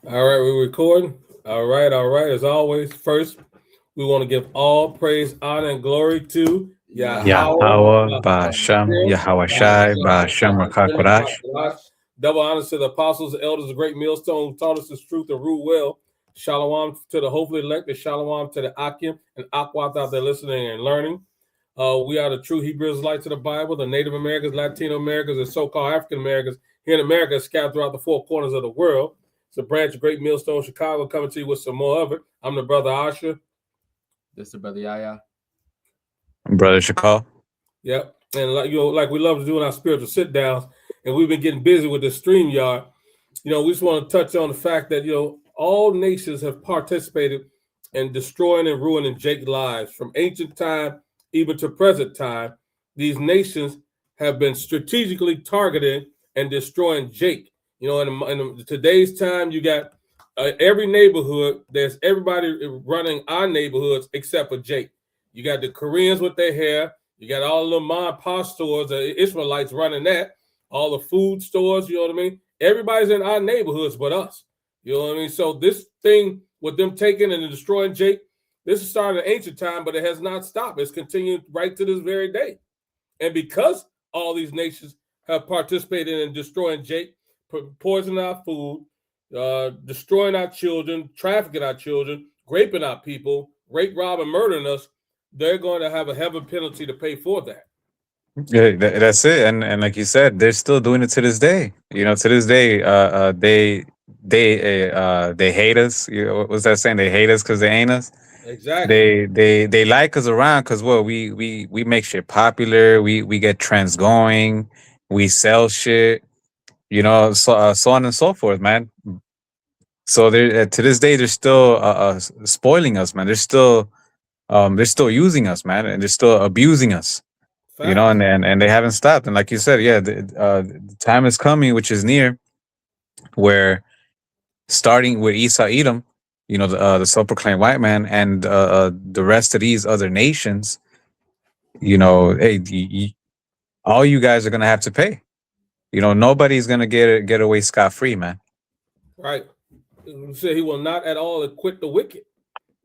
All right, we're recording. All right, all right. As always, first we want to give all praise, honor, and glory to Yahweh, Yahweh, Ba'Shem, Yahawashai, Ba'Shem, Rakakwadash. double honors to the apostles, the elders, the great millstone who taught us this truth and rule well. Shalom to the hopefully elected, shalom to the Akim and Aquath out there listening and learning. We are the true Hebrew Israelites of the Bible, the Native Americans, Latino Americans, and so-called African Americans here in America scattered throughout the four corners of the world. It's a branch of Great Millstone, Chicago, coming to you with some more of it. I'm the brother Asha. This is the brother Yaya. Brother Shakal. Yep. And like we love to do in our spiritual sit downs, and we've been getting busy with the StreamYard. We just want to touch on the fact that all nations have participated in destroying and ruining Jake's lives from ancient time even to present time. These nations have been strategically targeting and destroying Jake. In today's time, you got every neighborhood. There's everybody running our neighborhoods except for Jake. You got the Koreans with their hair. You got all the mom and pop stores, the Israelites running that. All the food stores, you know what I mean? Everybody's in our neighborhoods but us. You know what I mean? So this thing with them taking and destroying Jake, this is started in ancient time, but it has not stopped. It's continued right to this very day. And because all these nations have participated in destroying Jake, poisoning our food, destroying our children, trafficking our children, raping our people, rape, rob, and murdering us, they're going to have a heavy penalty to pay for that. Yeah, that's it. And like you said, they're still doing it to this day. To this day, they hate us. What was that saying? They hate us because they ain't us. Exactly. They like us around because we make shit popular. We get trends going. We sell shit. So on and so forth, man. So they to this day they're still spoiling us, man. They're still using us, man, and they're still abusing us. Fact. And they haven't stopped. And like you said, yeah, the time is coming, which is near, where starting with Esau Edom, the self-proclaimed white man, and the rest of these other nations, hey, all you guys are gonna have to pay. Nobody's gonna get away scot-free, man. Right. He said he will not at all acquit the wicked.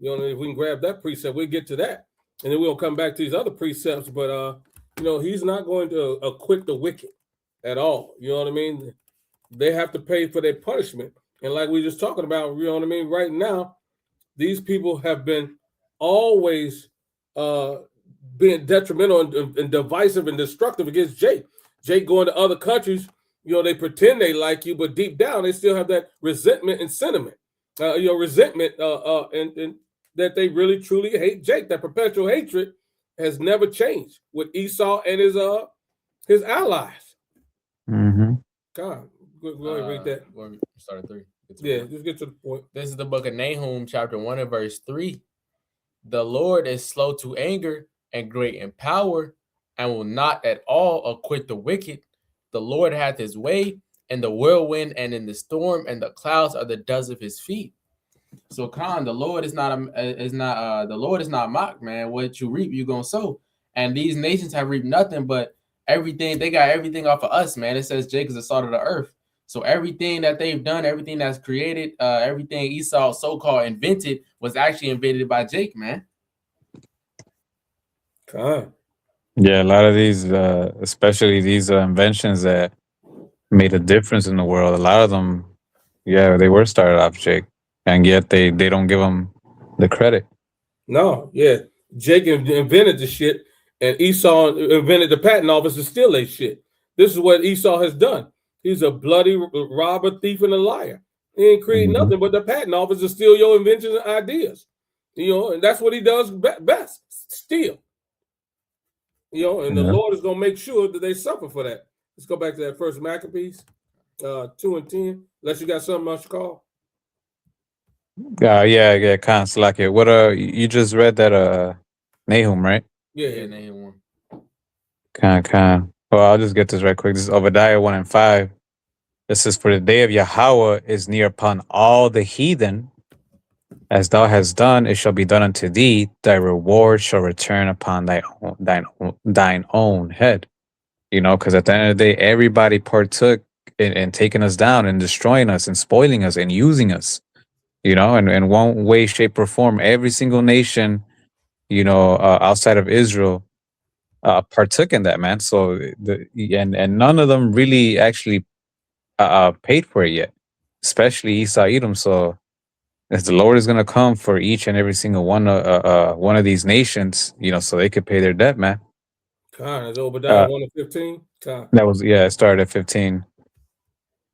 If we can grab that precept, we'll get to that. And then we'll come back to these other precepts. But, he's not going to acquit the wicked at all. You know what I mean? They have to pay for their punishment. And like we just talking about, you know what I mean? Right now, these people have been always being detrimental and divisive and destructive against Jake. Jake going to other countries, they pretend they like you, but deep down, they still have that resentment and sentiment. Resentment and that they really truly hate Jake. That perpetual hatred has never changed with Esau and his allies. Mm-hmm. God, go ahead, read that. Start at 3. Yeah, just get to the point. This is the book of Nahum, chapter 1 and verse 3. The Lord is slow to anger and great in power, and will not at all acquit the wicked. The Lord hath his way in the whirlwind and in the storm, and the clouds are the dust of his feet. So, Khan, the Lord is not mocked, man. What you reap, you gonna sow. And these nations have reaped nothing but everything. They got everything off of us, man. It says Jake is the salt of the earth. So everything that they've done, everything that's created, everything Esau so-called invented was actually invented by Jake, man. Khan. Yeah, a lot of these, especially these inventions that made a difference in the world, a lot of them, yeah, they were started off Jake, and yet they don't give them the credit. No, yeah, Jake invented the shit, and Esau invented the patent office to steal their shit. This is what Esau has done. He's a bloody robber, thief, and a liar. He ain't create nothing but the patent office to steal your inventions and ideas. And that's what he does best, steal. And the Lord is going to make sure that they suffer for that. Let's go back to that first Maccabees, 2 and 10. Unless you got something else to call. Yeah, kind of slack it. What you just read that Nahum, right? Yeah, Nahum 1. Kind. Well, I'll just get this right quick. This is Obadiah 1 and 5. It says, "For the day of Yahweh is near upon all the heathen. As thou hast done, it shall be done unto thee. Thy reward shall return upon thine own head." Because at the end of the day, everybody partook and taking us down and destroying us and spoiling us and using us, and in one way, shape, or form. Every single nation, outside of Israel, partook in that, man. So and none of them really actually paid for it yet, especially Esau Edom. So as the Lord is gonna come for each and every single one of these nations, so they could pay their debt, man. Con, is Obadiah Uh, 1 and 15? Con. That was, yeah, it started at 15.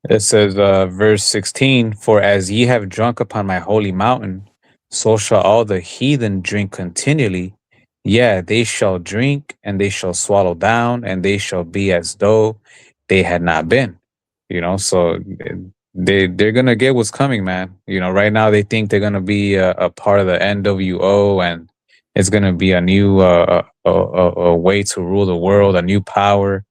It says, verse 16, for as ye have drunk upon my holy mountain, so shall all the heathen drink continually. Yeah, they shall drink and they shall swallow down and they shall be as though they had not been. So they're gonna get what's coming, man. Right now they think they're gonna be a part of the NWO, and it's gonna be a new a way to rule the world, a new power,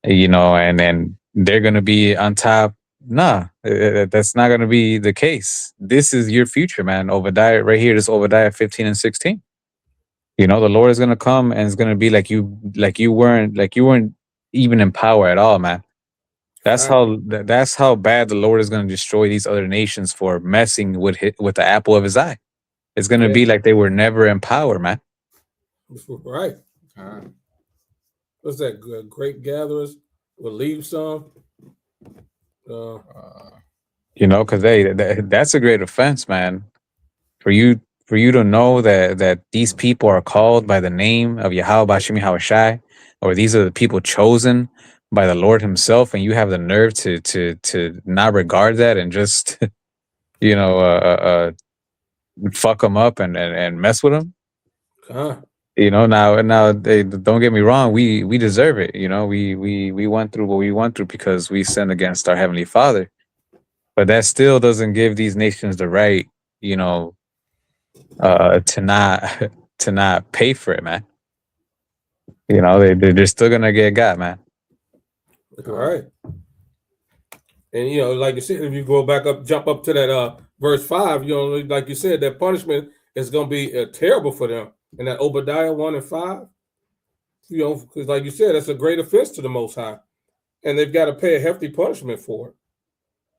and then they're going to be on top. Nah, that's not going to be the case. This is your future, man. Obadiah, right here, this Obadiah 15 and 16. The Lord is going to come and it's going to be like you weren't even in power at all, man. That's how bad the Lord is going to destroy these other nations for messing with the apple of his eye. It's going to be like they were never in power, man. Right. What's that? Great gatherers will leave some. Because that's a great offense, man. For you to know that these people are called by the name of Yahweh Bashim Hawashai, or these are the people chosen by the Lord Himself, and you have the nerve to not regard that and just fuck them up and mess with them. Now they don't get me wrong, we deserve it. We went through what we went through because we sinned against our Heavenly Father, but that still doesn't give these nations the right, to not pay for it, man. They're still gonna get got, man. All right. And like you said, if you jump up to that verse 5, like you said, that punishment is gonna be terrible for them. And that Obadiah 1 and 5, because like you said, that's a great offense to the Most High, and they've got to pay a hefty punishment for it.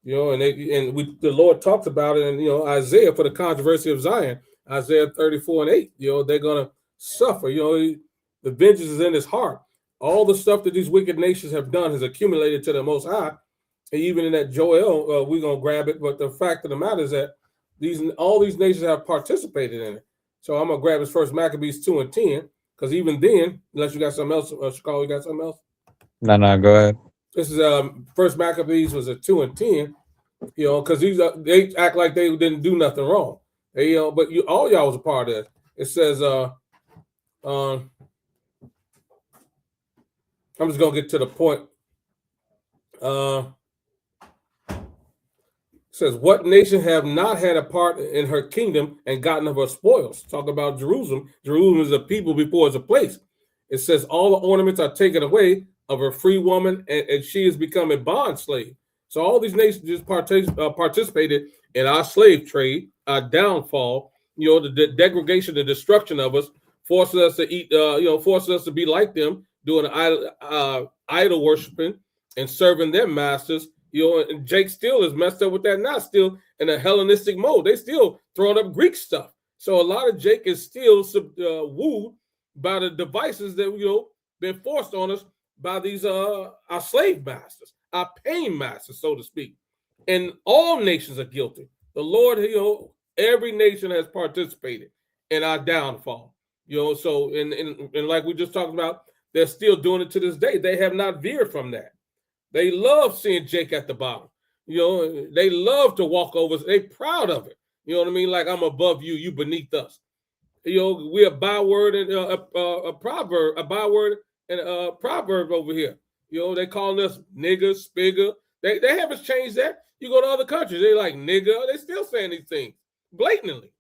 The Lord talks about it in Isaiah for the controversy of Zion, Isaiah 34 and 8. They're gonna suffer. The vengeance is in His heart. All the stuff that these wicked nations have done has accumulated to the Most High. And even in that Joel, we're gonna grab it. But the fact of the matter is that all these nations have participated in it. So I'm gonna grab his First Maccabees 2 and 10, because even then, unless you got something else, Chicago, you got something else? No, go ahead. This is First Maccabees was a 2 and 10, because they act like they didn't do nothing wrong. But all y'all was a part of it. It says, I'm just gonna get to the point. Says, what nation have not had a part in her kingdom and gotten of her spoils? Talk about Jerusalem. Jerusalem is a people before it's a place. It says all the ornaments are taken away of her free woman, and she has become a bond slave. So all these nations just participated in our slave trade, our downfall, the degradation, the destruction of us, forces us to eat, forces us to be like them, doing idol worshiping and serving their masters. And Jake still is messed up with that now, still in a Hellenistic mode. They still throwing up Greek stuff. So a lot of Jake is still wooed by the devices that been forced on us by these our slave masters, our pain masters, so to speak. And all nations are guilty. The Lord, every nation has participated in our downfall. So and like we just talked about, they're still doing it to this day. They have not veered from that. They love seeing Jake at the bottom. They love to walk over. They proud of it. You know what I mean? Like, I'm above you, you beneath us. We're a byword and a proverb, proverb over here. They calling us nigger, spigger. They haven't changed that. You go to other countries, they like nigger. They still saying these things blatantly.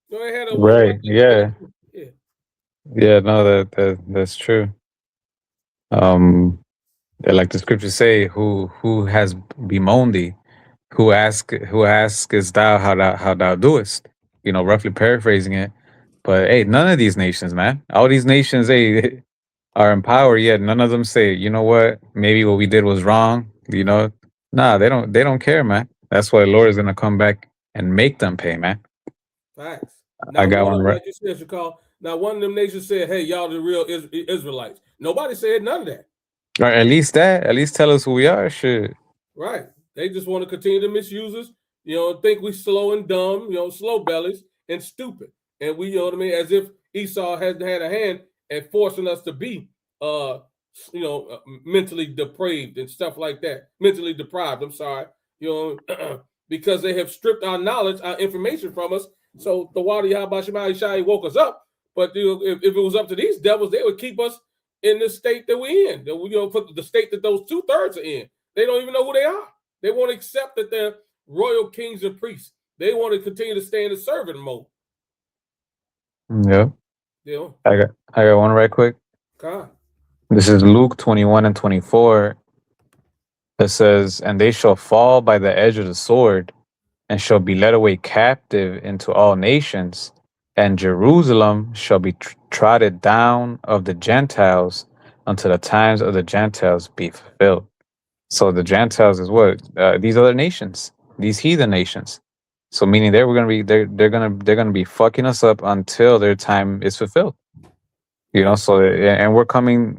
They had a right. Yeah. No, that's true. Like the scriptures say, who has bemoaned thee, who askest thou how thou doest, roughly paraphrasing it. But hey, none of these nations, man, all these nations, they are in power, yet none of them say, you know what, maybe what we did was wrong, You know, nah, they don't care, man. That's why the Lord is gonna come back and make them pay, man. Facts. I Now, got one one of, right. like you said, Chicago. Now, one of them nations said, "Hey, y'all the real Israelites." Nobody said none of that. Or at least that. At least tell us who we are. Shit. Right. They just want to continue to misuse us. Think we slow and dumb. Slow bellies and stupid. And we, what I mean, as if Esau hadn't had a hand at forcing us to be, mentally depraved and stuff like that. Mentally deprived. I'm sorry. Because they have stripped our knowledge, our information from us. So the Wadi Habashimai Shai woke us up. But if it was up to these devils, they would keep us in the state that we're in. For the state that those 2/3 are in. They don't even know who they are. They won't accept that they're royal kings and priests. They want to continue to stay in the servant mode. Yeah. I got one right quick. God. This is Luke 21 and 24. It says, "And they shall fall by the edge of the sword, and shall be led away captive into all nations, and Jerusalem shall be trodden down of the Gentiles until the times of the Gentiles be fulfilled." So the Gentiles is what? These other nations, these heathen nations. So meaning they're gonna be fucking us up until their time is fulfilled. So and we're coming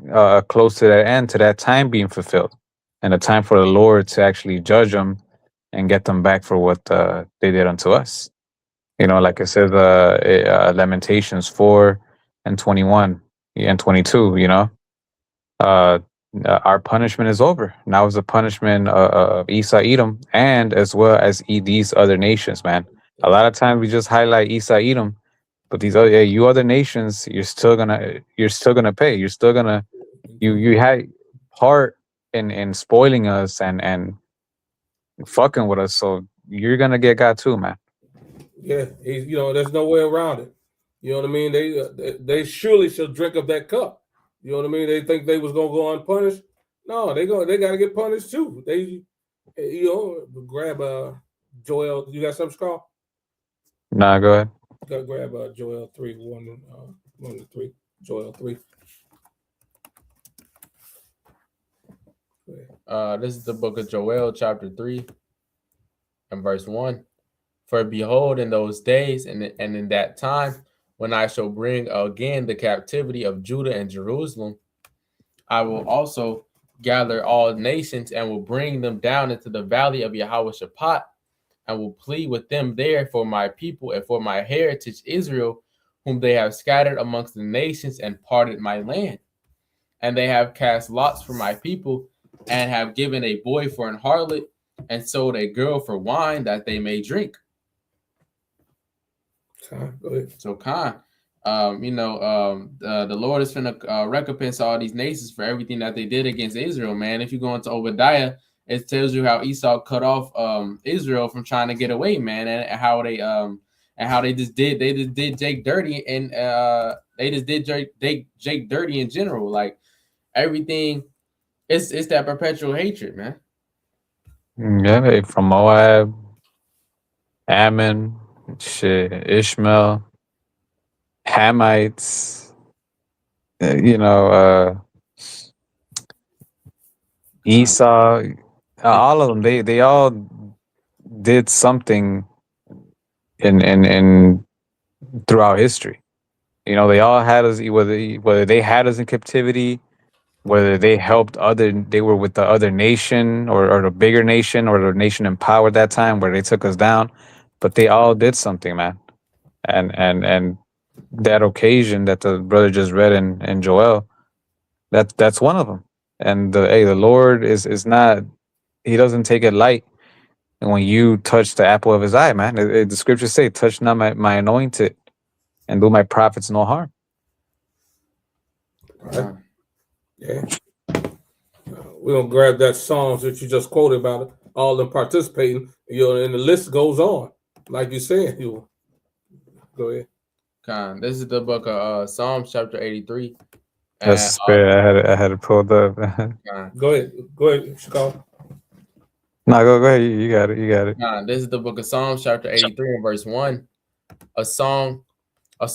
close to that end, to that time being fulfilled, and a time for the Lord to actually judge them and get them back for what they did unto us. Like it says, Lamentations 4 and 21 and 22. Our punishment is over. Now is the punishment of Esau, Edom, and as well as these other nations. Man, a lot of times we just highlight Esau, Edom, but these other nations, you're still gonna pay. You're still gonna you had part in spoiling us and fucking with us, so you're gonna get got too, man. Yeah, there's no way around it. You know what I mean? They surely shall drink of that cup. You know what I mean? They think they was gonna go unpunished. No, they got to get punished too. They, grab Joel. You got something, Scott? Nah, go ahead. Got to grab Joel 1 to 3. Joel 3. This is the book of Joel, chapter 3, and verse 1. "For behold, in those days and in that time, when I shall bring again the captivity of Judah and Jerusalem, I will also gather all nations and will bring them down into the valley of Jehoshaphat, and will plead with them there for my people and for my heritage Israel, whom they have scattered amongst the nations and parted my land. And they have cast lots for my people, and have given a boy for an harlot, and sold a girl for wine that they may drink." Go ahead. So Khan, the Lord is finna recompense all these nations for everything that they did against Israel, man. If you go into Obadiah, it tells you how Esau cut off Israel from trying to get away, man, and how they just did Jake dirty, and they just did Jake dirty in general. Like everything, it's that perpetual hatred, man. Yeah, from Moab, Ammon, shit, Ishmael, Hamites, Esau, all of them. They all did something in throughout history. They all had us, whether they had us in captivity, whether they were with the other nation or the bigger nation or the nation in power at that time where they took us down, but they all did something, man. And that occasion that the brother just read in Joel, that's one of them. And the Lord is not, he doesn't take it light. And when you touch the apple of his eye, man, the scriptures say, "Touch not my anointed, and do my prophets no harm." Right. Yeah. We're gonna grab that Psalms that you just quoted about it, all them participating, and the list goes on. Like you said, you go ahead. Khan, this is the book of Psalms, chapter 83. That's the spirit. I had it pulled up. Go ahead, Chicago. No, go ahead. You got it. Khan, this is the book of Psalms, chapter 83, and verse 1. A song or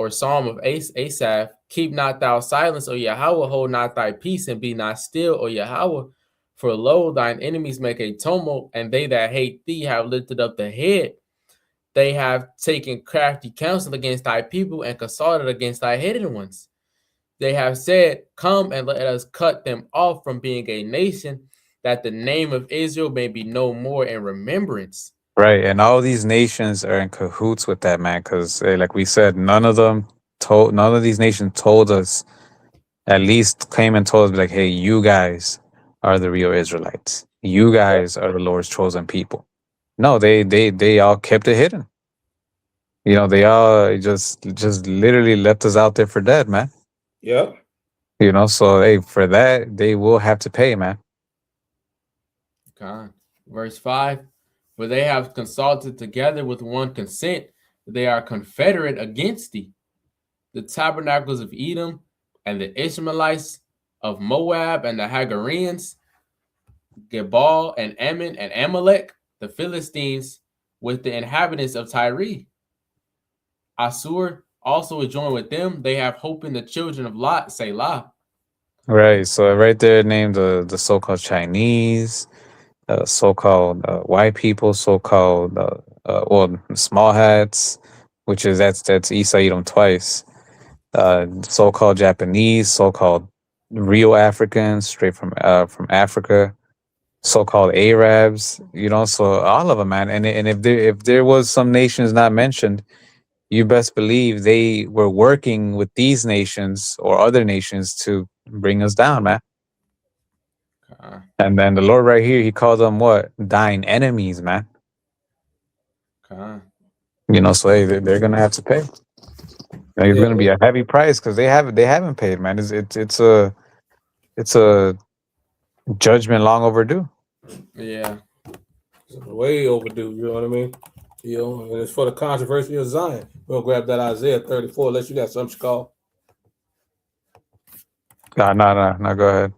psalm of Asaph. "Keep not thou silence, O Yahweh, hold not thy peace, and be not still, O Yahweh. For lo, thine enemies make a tumult, and they that hate thee have lifted up the head. They have taken crafty counsel against thy people and consulted against thy hidden ones. They have said, come and let us cut them off from being a nation, that the name of Israel may be no more in remembrance. Right, and all these nations are in cahoots with that, man. Because, like we said, none of these nations told us. At least came and told us, like, hey, you guys are the real Israelites. You guys are the Lord's chosen people. No, they all kept it hidden. You know, they all just literally left us out there for dead, man. Yeah. You know, so hey, for that they will have to pay, man. God. Verse 5, for they have consulted together with one consent, they are confederate against thee. The tabernacles of Edom and the Ishmaelites of Moab and the Hagareans, Gebal and Ammon and Amalek, the Philistines, with the inhabitants of Tyre. Assur also is joined with them. They have hope in the children of Lot, Selah. Right. So right there, named the so-called Chinese, so-called white people, so-called small hats, which is that's Esau Edom twice. So-called Japanese, so-called real Africans, straight from Africa, so-called Arabs. You know, so all of them, man. And if there was some nations not mentioned, you best believe they were working with these nations or other nations to bring us down, man. And then the Lord right here, he called them what? Thine enemies, man. You know, so hey, they're gonna have to pay. It's gonna be a heavy price because they haven't paid, man. It's a judgment long overdue. Yeah. It's way overdue, you know what I mean? You know, and it's for the controversy of Zion. We'll grab that Isaiah 34, unless you got something to call. No, go ahead.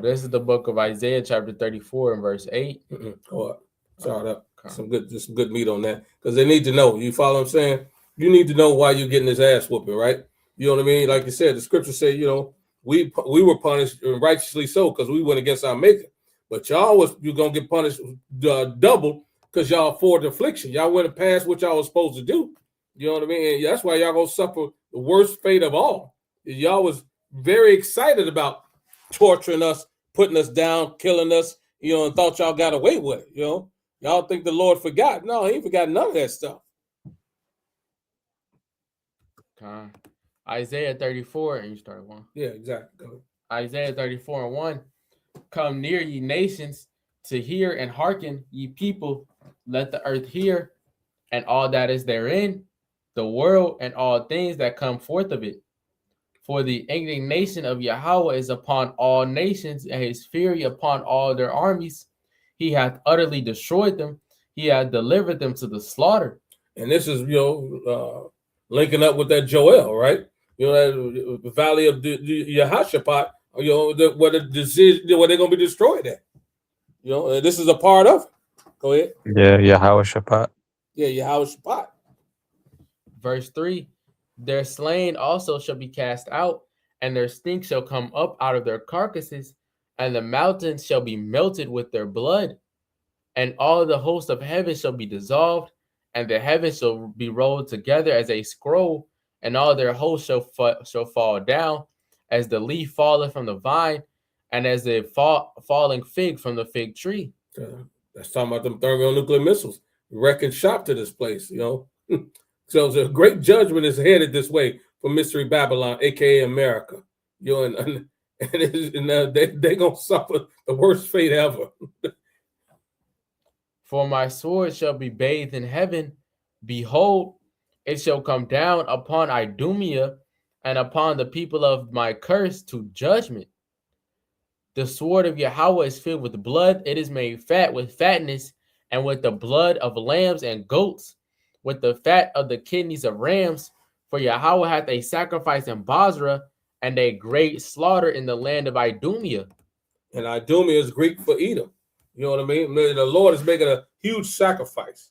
This is the book of Isaiah, chapter 34, and verse 8. Go up. Sorry, up. Some good meat on that. Because they need to know. You follow what I'm saying? You need to know why you're getting this ass whooping, right? You know what I mean? Like you said, the scripture say, you know, we were punished righteously so because we went against our maker. But you're gonna get punished double because y'all afford affliction. Y'all went past what y'all was supposed to do. You know what I mean? And that's why y'all gonna suffer the worst fate of all. Y'all was very excited about torturing us, putting us down, killing us, you know, and thought y'all got away with it, you know. Y'all think the Lord forgot. No, he ain't forgot none of that stuff. Isaiah 34, and you started 1. Yeah, exactly. Go ahead. Isaiah 34 and 1. Come near, ye nations, to hear and hearken, ye people. Let the earth hear, and all that is therein, the world and all things that come forth of it. For the indignation of Yahweh is upon all nations, and his fury upon all their armies. He hath utterly destroyed them. He hath delivered them to the slaughter. And this is, you know, linking up with that Joel, right? You know, the valley of Yehoshaphat, you know, where they're going to be destroyed at. You know, this is a part of it. Go ahead. Yeah, Yehoshaphat. Yeah, Yehoshaphat. Verse 3, their slain also shall be cast out, and their stink shall come up out of their carcasses, and the mountains shall be melted with their blood, and all the host of heaven shall be dissolved, and the heavens shall be rolled together as a scroll, and all their hosts shall fall down, as the leaf falleth from the vine, and as the falling fig from the fig tree. That's talking about them thermonuclear missiles wrecking shop to this place, you know. So the great judgment is headed this way for Mystery Babylon, aka America. You know, and they're gonna suffer the worst fate ever. For my sword shall be bathed in heaven. Behold, it shall come down upon Idumea and upon the people of my curse to judgment. The sword of Yahweh is filled with blood. It is made fat with fatness, and with the blood of lambs and goats, with the fat of the kidneys of rams. For Yahweh hath a sacrifice in Basra, and a great slaughter in the land of Idumea. And Idumea is Greek for Edom. You know what I mean? The Lord is making a huge sacrifice.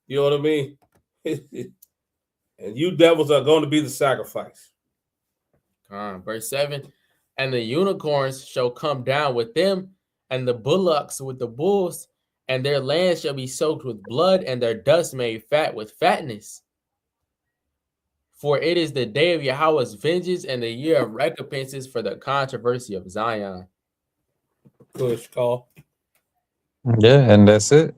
You know what I mean? And you devils are going to be the sacrifice. Verse 7, and the unicorns shall come down with them, and the bullocks with the bulls, and their land shall be soaked with blood, and their dust made fat with fatness. For it is the day of Yahweh's vengeance, and the year of recompenses for the controversy of Zion. Push call. Yeah, and that's it.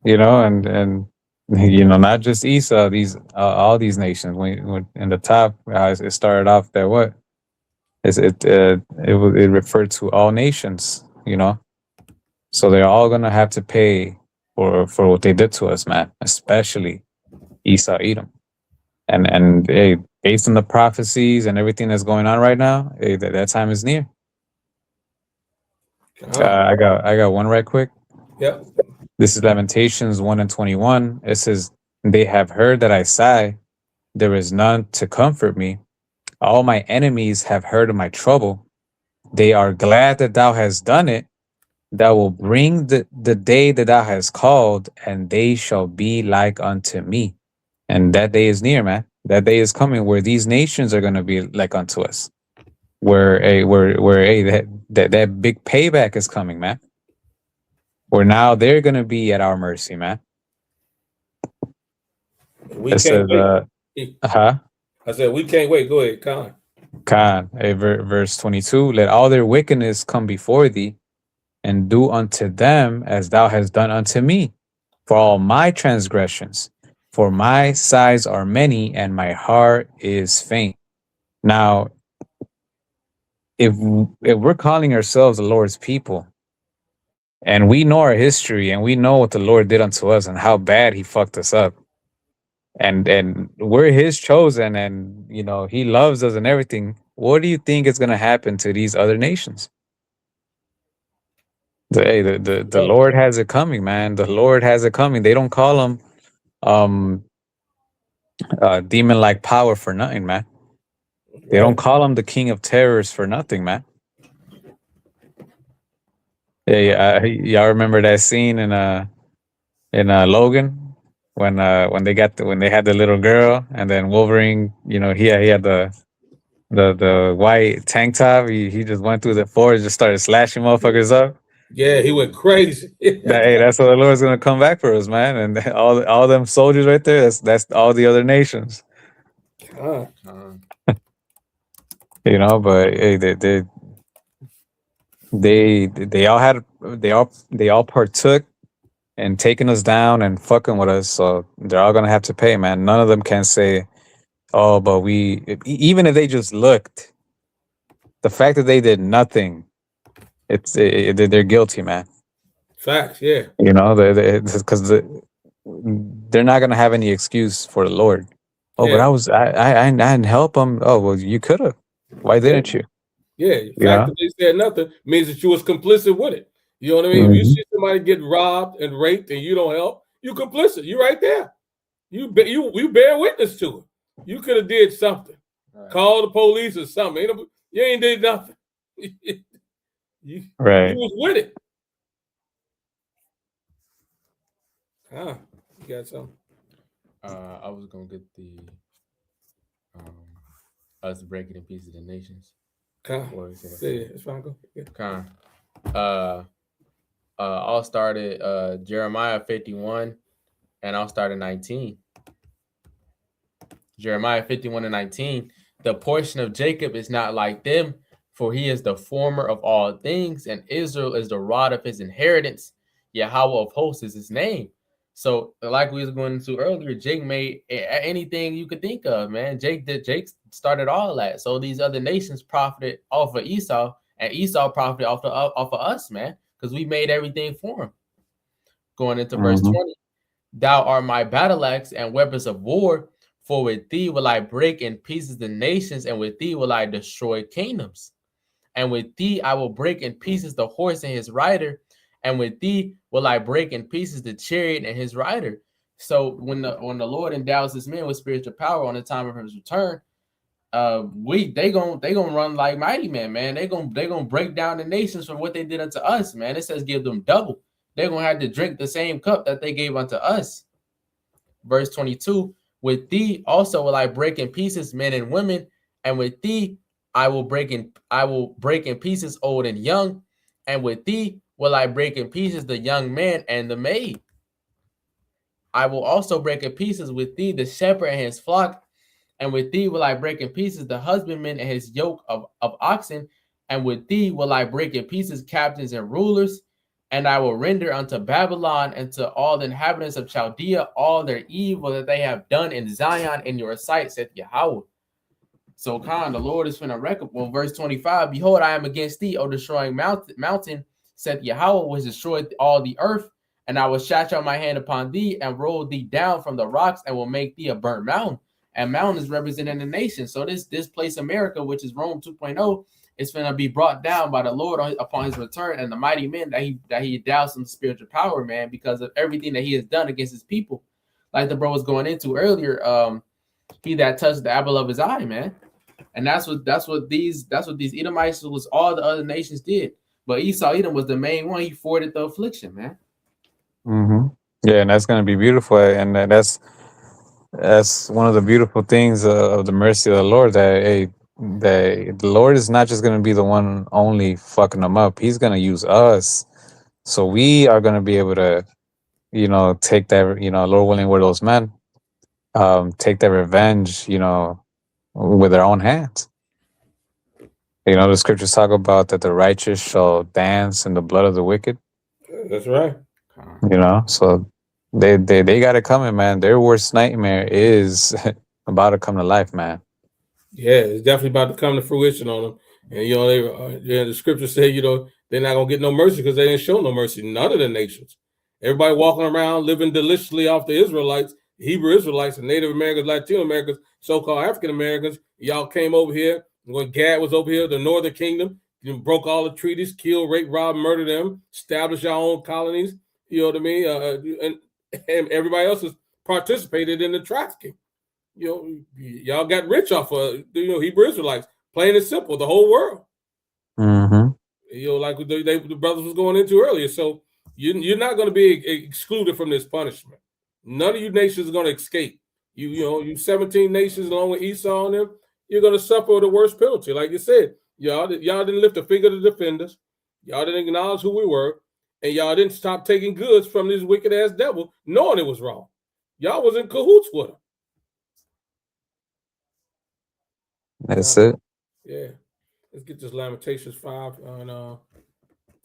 You know, and not just Esau, these all these nations. When in the top, it started off that what? It referred to all nations. You know, so they're all gonna have to pay for what they did to us, man. Especially Esau, Edom, and hey, based on the prophecies and everything that's going on right now, hey, that time is near. I got one right quick. Yep. This is Lamentations 1:21. It says, "They have heard that I sigh. There is none to comfort me. All my enemies have heard of my trouble. They are glad that thou hast done it. Thou will bring the day that thou hast called, and they shall be like unto me." And that day is near, man. That day is coming where these nations are going to be like unto us. Where that big payback is coming, man. Where now they're going to be at our mercy, man. We It says, can't wait. I said we can't wait. Go ahead, Khan. Verse 22. Let all their wickedness come before thee, and do unto them as thou hast done unto me, for all my transgressions. For my sighs are many, and my heart is faint. Now, if we're calling ourselves the Lord's people, and we know our history, and we know what the Lord did unto us, and how bad He fucked us up, and we're His chosen, and He loves us and everything, what do you think is going to happen to these other nations? The Lord has it coming, man. The Lord has it coming. They don't call Him demon-like power for nothing, man. They don't call Him the King of Terrors for nothing, man. Yeah, y'all remember that scene in Logan when they had the little girl, and then Wolverine, he had the white tank top. He just went through the forest, just started slashing motherfuckers up. Yeah, he went crazy. That's what the Lord's gonna come back for us, man. And all them soldiers right there. That's all the other nations. But hey, they all partook in taking us down and fucking with us. So they're all gonna have to pay, man. None of them can say, "Oh, but even if they just looked." The fact that they did nothing, they're guilty, man. Facts, yeah. Because they're not gonna have any excuse for the Lord. Oh, Yeah. but I didn't help them. Oh, well, you could have. Why didn't you? Yeah, the fact that they said nothing means that you was complicit with it. You know what I mean? If you see somebody get robbed and raped and you don't help, you complicit. You right there. You bear witness to it. You could have did something. Right. Call the police or something. You ain't did nothing. You was with it. You got something? I was gonna get the us breaking in pieces the nations. It's fine. Go. Yeah. I'll start at Jeremiah 51, and I'll start at 19. Jeremiah 51:19. The portion of Jacob is not like them, for he is the former of all things, and Israel is the rod of his inheritance. Yahweh of hosts is his name. So, like we was going into earlier, Jake made anything you could think of, man. Jake started all that. So these other nations profited off of Esau, and Esau profited off of us, man, because we made everything for him. Going into verse 20, thou art my battle axe and weapons of war. For with thee will I break in pieces the nations, and with thee will I destroy kingdoms. And with thee I will break in pieces the horse and his rider, and with thee will I break in pieces the chariot and his rider. So when the Lord endows his men with spiritual power on the time of his return, they gonna run like mighty men, man. They gonna break down the nations for what they did unto us, man. It says give them double. They're gonna have to drink the same cup that they gave unto us. Verse 22. With thee also will I break in pieces men and women, and with thee I will break in pieces old and young, and with thee will I break in pieces the young man and the maid. I will also break in pieces with thee the shepherd and his flock, and with thee will I break in pieces the husbandman and his yoke of oxen, and with thee will I break in pieces captains and rulers, and I will render unto Babylon and to all the inhabitants of Chaldea all their evil that they have done in Zion in your sight, saith Yahweh. So Khan, the Lord is finna record. Well, verse 25, behold, I am against thee, O destroying mountain, saith Yahweh, which destroyed all the earth, and I will stretch out my hand upon thee and roll thee down from the rocks and will make thee a burnt mountain. And mountain is representing the nation. So this place, America, which is Rome 2.0, is going to be brought down by the Lord upon his return and the mighty men that he endows some spiritual power, man, because of everything that he has done against his people. Like the bro was going into earlier, he that touched the apple of his eye, man. And that's what these Edomites was all the other nations did. But Edom was the main one. He forwarded the affliction, man. Mm-hmm. Yeah, and that's gonna be beautiful, and that's one of the beautiful things of the mercy of the Lord. That the Lord is not just gonna be the one only fucking them up. He's gonna use us, so we are gonna be able to, take that, Lord willing, we're those men, take that revenge, with their own hands. The scriptures talk about that the righteous shall dance in the blood of the wicked. That's right. So they got it coming, man. Their worst nightmare is about to come to life, man. Yeah, it's definitely about to come to fruition on them. And the scripture say, they're not gonna get no mercy because they didn't show no mercy. None of the nations. Everybody walking around living deliciously off the Israelites, Hebrew Israelites, and Native Americans, Latino Americans, so-called African Americans. Y'all came over here when Gad was over here, the Northern Kingdom. You broke all the treaties, killed, raped, robbed, murdered them, established your own colonies. You know what I mean? And everybody else has participated in the trafficking. Y'all got rich off of Hebrew Israelites. Plain and simple, the whole world. Mm-hmm. Like the brothers was going into earlier. So you're not going to be excluded from this punishment. None of you nations are going to escape. You 17 nations along with Esau and them, you're going to suffer the worst penalty. Like you said, y'all didn't lift a finger to defend us. Y'all didn't acknowledge who we were, and y'all didn't stop taking goods from this wicked ass devil, knowing it was wrong. Y'all was in cahoots with him. That's it. Yeah. Let's get this Lamentations 5 on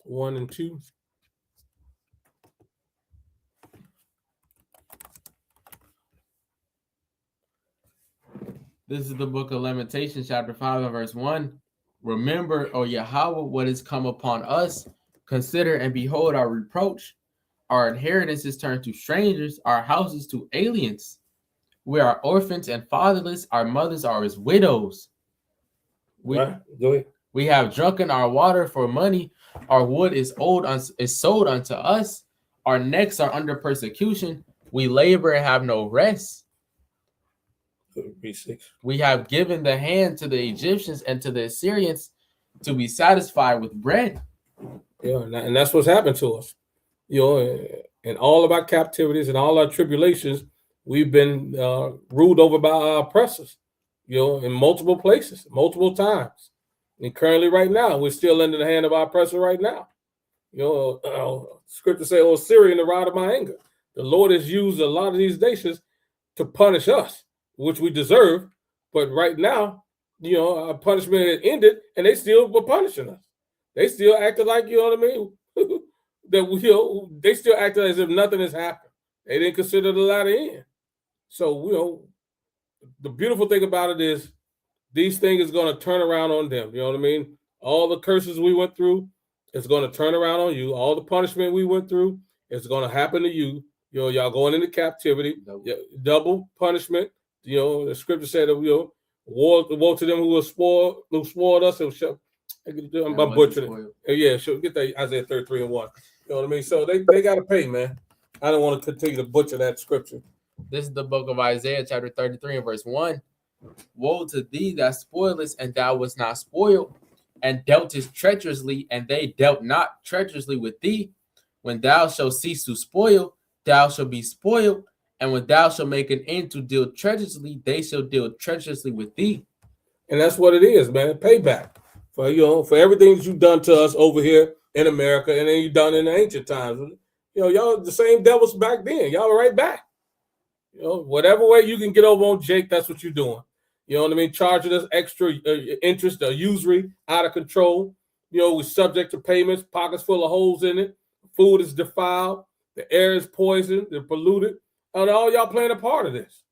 1 and 2. This is the book of Lamentations, chapter 5 and verse 1. Remember, O Yahweh, what has come upon us. Consider and behold our reproach. Our inheritance is turned to strangers, our houses to aliens. We are orphans and fatherless. Our mothers are as widows. We have drunken our water for money. Our wood is sold unto us. Our necks are under persecution. We labor and have no rest. We have given the hand to the Egyptians and to the Assyrians to be satisfied with bread. Yeah, and that's what's happened to us. In all of our captivities and all our tribulations, we've been ruled over by our oppressors, in multiple places, multiple times. And currently right now, we're still under the hand of our oppressor right now. Scripture says, "Oh, Syria, in the rod of my anger." The Lord has used a lot of these nations to punish us, which we deserve. But right now, our punishment had ended, and they still were punishing us. They still acted like, that they still acted as if nothing has happened. They didn't consider the latter end. So, the beautiful thing about it is these things is going to turn around on them. You know what I mean? All the curses we went through, it's going to turn around on you. All the punishment we went through, it's going to happen to you. Y'all going into captivity, double punishment. The scripture said that woe to them who spoiled us. I'm butchering it. Yeah, get that Isaiah 33 and 1. You know what I mean? So they got to pay, man. I don't want to continue to butcher that scripture. This is the book of Isaiah, chapter 33 and verse 1. Woe to thee that spoilest, and thou wast not spoiled, and dealtest treacherously, and they dealt not treacherously with thee. When thou shalt cease to spoil, thou shalt be spoiled, and when thou shalt make an end to deal treacherously, they shall deal treacherously with thee. And that's what it is, man. Payback for everything that you've done to us over here in America, and then you've done in the ancient times. Y'all the same devils back then. Y'all are right back. Whatever way you can get over on Jake, that's what you're doing. You know what I mean? Charging us extra interest, usury, out of control. We're subject to payments, pockets full of holes in it. Food is defiled. The air is poisoned. They're polluted. And all y'all playing a part of this.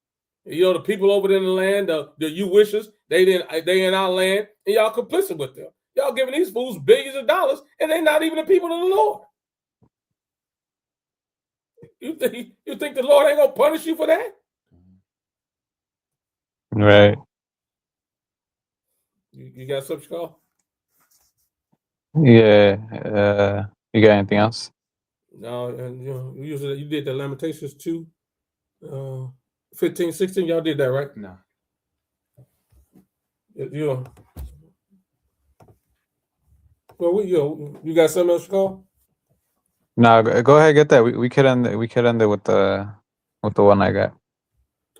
The people over there in the land, the you wishes, they in our land, and y'all complicit with them. Y'all giving these fools billions of dollars, and they're not even the people of the Lord. You think the Lord ain't gonna punish you for that? Right. You got something, Call? Yeah. You got anything else? No, and you did the Lamentations 2, 15, 16. Y'all did that, right? No. Well, you got something else, Call? No, go ahead, get that. We could end it with the one I got.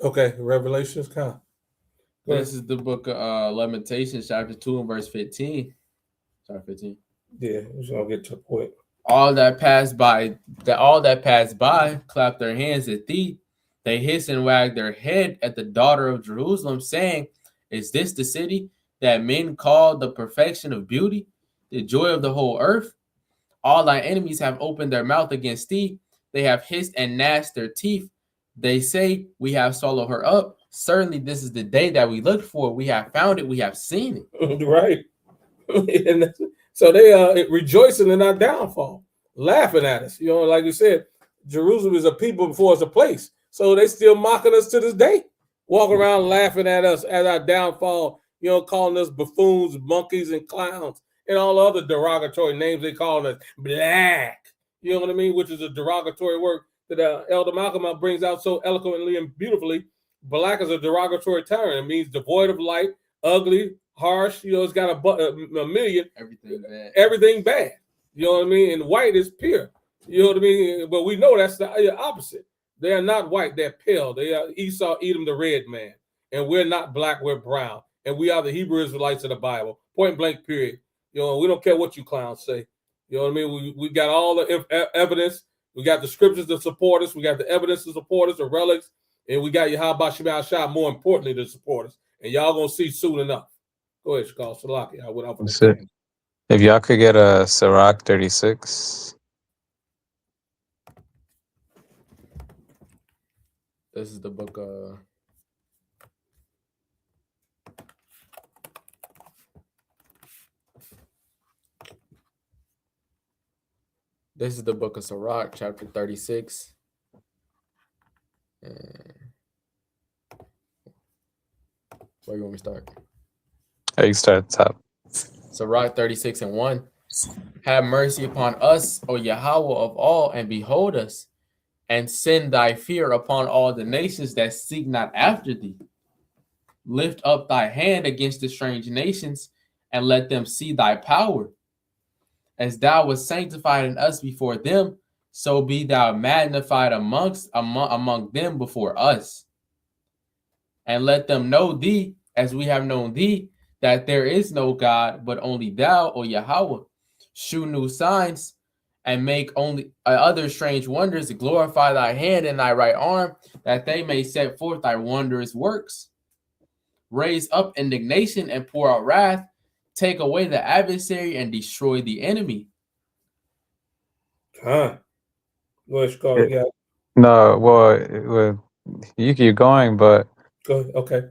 Okay, Revelations, Kyle. This is the book of Lamentations, chapter 2 and verse 15. Sorry, 15. Yeah, we're gonna get to the point. All that passed by clapped their hands at thee. They hissed and wagged their head at the daughter of Jerusalem, saying, "Is this the city that men call the perfection of beauty, the joy of the whole earth? All thy enemies have opened their mouth against thee. They have hissed and gnashed their teeth. They say, we have swallowed her up. Certainly this is the day that we looked for. We have found it. We have seen it." Right. And so they are rejoicing in our downfall, laughing at us. Like you said, Jerusalem is a people before it's a place. So they still mocking us to this day, walking around laughing at us at our downfall, calling us buffoons, monkeys, and clowns, and all the other derogatory names they call us black. You know what I mean? Which is a derogatory word that Elder Malcolm brings out so eloquently and beautifully. Black is a derogatory term. It means devoid of light, ugly, harsh. It's got a million. Everything bad. You know what I mean? And white is pure. You know what I mean? But we know that's the opposite. They are not white. They're pale. They are Esau, Edom, the red man. And we're not black. We're brown. And we are the Hebrew Israelites of the Bible. Point blank, period. We don't care what you clowns say. You know what I mean? We got all the evidence. We got the scriptures to support us. We got the evidence to support us, the relics. And we got Yahweh Shema Shah, more importantly, to support us. And y'all going to see soon enough. Go ahead, Shkal Salaki. I went off. If y'all could get a Sirach 36. This is the book of Sirach, chapter 36. Where you want me to start? You start at the top. Sirach 36 and 1. Have mercy upon us, O Yahweh of all, and behold us, and send thy fear upon all the nations that seek not after thee. Lift up thy hand against the strange nations, and let them see thy power. As thou wast sanctified in us before them, so be thou magnified among them before us. And let them know thee, as we have known thee, that there is no God, but only thou, O Yahweh. Shew new signs, and make only other strange wonders, to glorify thy hand and thy right arm, that they may set forth thy wondrous works. Raise up indignation and pour out wrath, take away the adversary and destroy the enemy. No, well, you keep going, but go ahead. Okay.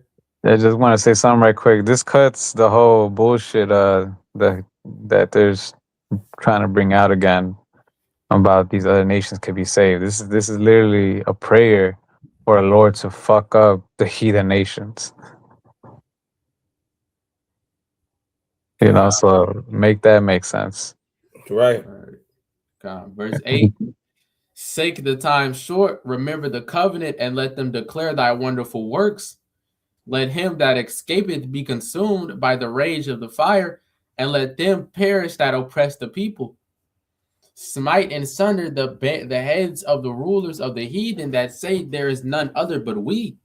I just want to say something right quick. This cuts the whole bullshit that there's trying to bring out again about these other nations could be saved. This is literally a prayer for the Lord to fuck up the heathen nations. So make that make sense. Right. Verse 8. Sake the time short, remember the covenant, and let them declare thy wonderful works. Let him that escapeth be consumed by the rage of the fire, and let them perish that oppress the people. Smite and sunder the heads of the rulers of the heathen that say there is none other but we.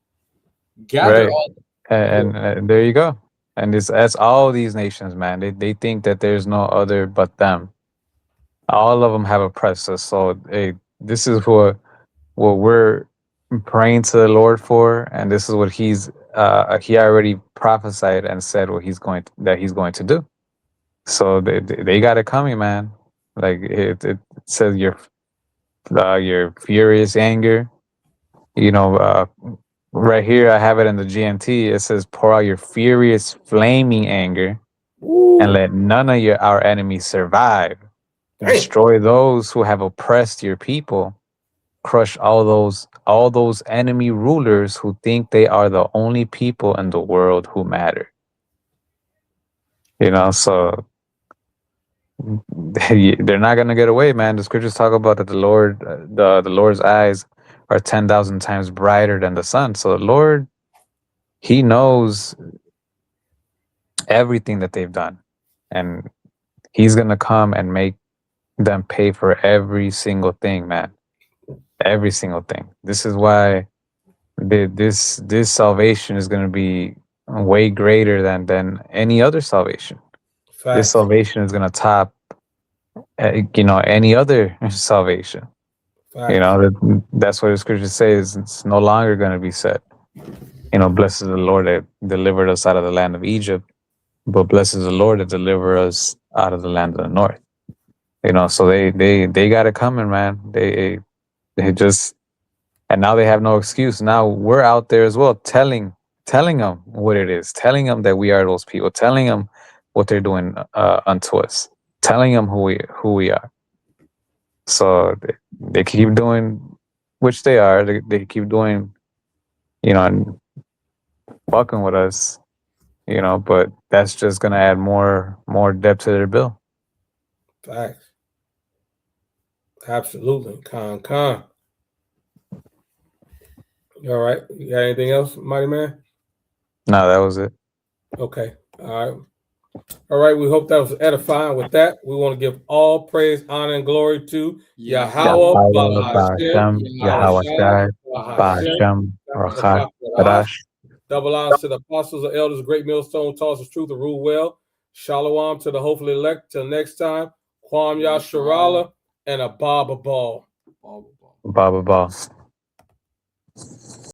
Gather all. And there you go. And that's all these nations, man. They think that there's no other but them. All of them have oppressed us. So hey, this is what we're praying to the Lord for, and this is what he already prophesied and said what he's going to do. So they got it coming, man. Like it says your furious anger. Right here I have it in the GNT. It says pour out your furious flaming anger and let none of our enemies survive. Dang. Destroy those who have oppressed your people. Crush all those enemy rulers who think they are the only people in the world who matter. So they're not gonna get away, man. The scriptures talk about that the Lord's eyes are 10,000 times brighter than the sun. So the Lord, He knows everything that they've done, and He's gonna come and make them pay for every single thing, man. Every single thing. This is why this salvation is going to be way greater than any other salvation. Facts. This salvation is going to top any other salvation. Facts. That's what the scriptures say, is it's no longer going to be said, blessed is the Lord that delivered us out of the land of Egypt, but blessed is the Lord that delivered us out of the land of the north. So they got it coming, man. They just, and now they have no excuse. Now we're out there as well, telling them what it is, telling them that we are those people, telling them what they're doing unto us, telling them who we are. So they keep doing, which they are. They keep doing, and fucking with us, But that's just gonna add more debt to their bill. Facts. Absolutely. Con. All right. You got anything else, Mighty Man? No, that was it. Okay. All right. We hope that was edifying. With that, we want to give all praise, honor, and glory to Yahweh, Double honors to the apostles and elders, great millstone, taught us truth and rule well. Shalom to the hopefully elect. Till next time, Kwam Yasharala and a Baba Ball. Baba Ball.